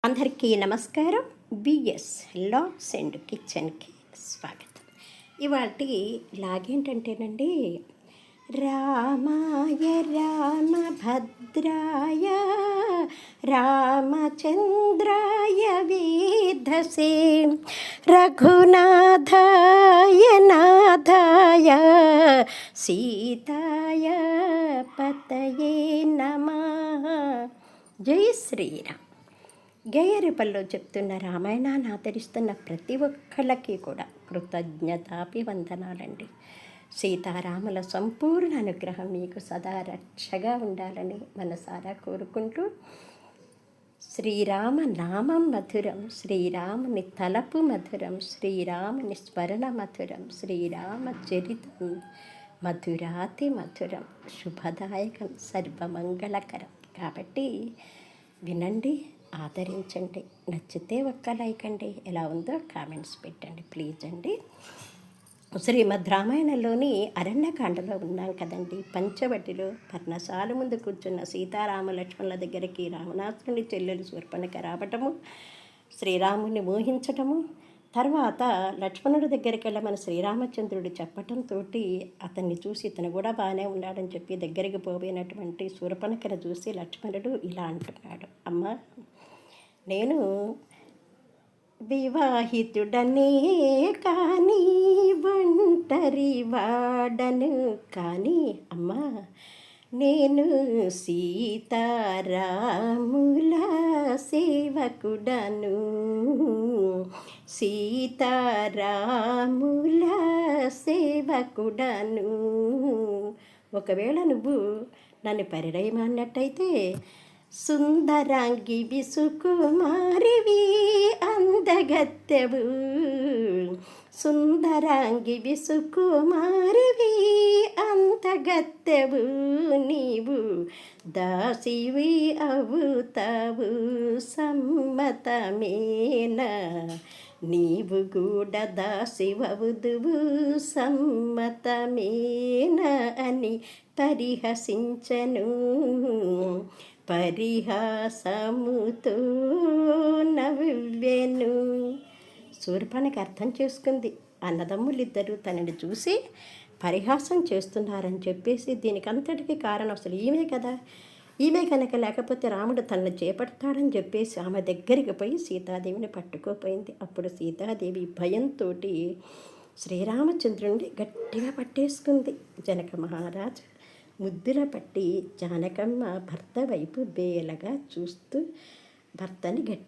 అందరికీ నమస్కారం. BS logs and కిచెన్కి స్వాగతం. ఇవాటి లాగేంటంటేనండి, రామాయ రామభద్రాయ రామచంద్రాయ వేధసే రఘునాథాయ నాథాయ సీతాయ పతయే నమః. జై శ్రీరామ్. గేయరిపల్లో చెప్తున్న రామాయణాన్ని ఆదరిస్తున్న ప్రతి ఒక్కళ్ళకి కూడా కృతజ్ఞతాభివందనాలండి. సీతారాముల సంపూర్ణ అనుగ్రహం మీకు సదా రక్షగా ఉండాలని మనసారా కోరుకుంటూ, శ్రీరామ నామం మధురం, శ్రీరాముని తలపు మధురం, శ్రీరాముని స్మరణ మధురం, శ్రీరామ చరితం మధురాతి మధురం, శుభదాయకం, సర్వమంగళకరం. కాబట్టి వినండి, ఆదరించండి. నచ్చితే ఒక్క లైక్ అండి, ఎలా ఉందో కామెంట్స్ పెట్టండి ప్లీజ్ అండి. శ్రీమద్ రామాయణంలోని అరణ్యకాండలో ఉన్నాం కదండి. పంచవటిలో పర్ణశాల ముందు కూర్చున్న సీతారామ లక్ష్మణుల దగ్గరికి రావణాసురుని చెల్లెలు శూర్పణఖ రావటము, శ్రీరాముని మోహించటము, తర్వాత లక్ష్మణుడి దగ్గరికి వెళ్ళమని శ్రీరామచంద్రుడు చెప్పటంతో అతన్ని చూసి ఇతను కూడా బాగానే ఉన్నాడని చెప్పి దగ్గరికి పోయినటువంటి శూర్పణఖను చూసి లక్ష్మణుడు ఇలా అంటున్నాడు, అమ్మ, నేను వివాహితుడనే కానీ ఒంటరి వాడను, కానీ అమ్మ నేను సీతారాముల సేవకుడను, సీతారాముల సేవకుడను. ఒకవేళ నువ్వు నన్ను పరిణయమన్నట్టయితే సుందరాంగి విసుకుమారివి అందగత్తెవు, సుందరాంగి విసుకుమారివి అందగత్తెవు, నీవు దాసివి అవుతావు సమ్మతమేనా, నీవు కూడా దాసివవుదువు సమ్మతమేనా అని పరిహసించను. పరిహాసముతో నవ్వెను. శూర్పణఖ అర్థం చేసుకుంది, అన్నదమ్ములిద్దరూ తనని చూసి పరిహాసం చేస్తున్నారని చెప్పేసి దీనికి అంతటికీ కారణం అసలు ఈమె కదా, ఈమె కనుక లేకపోతే రాముడు తనను చేపడతాడని చెప్పేసి ఆమె దగ్గరికి పోయి సీతాదేవిని పట్టుకోపోయింది. అప్పుడు సీతాదేవి భయంతో శ్రీరామచంద్రుడిని గట్టిగా పట్టేసుకుంది. జనక మహారాజు ముద్దుల పట్టి జానకమ్మ భర్త వైపు బేలగా చూస్తూ భర్తని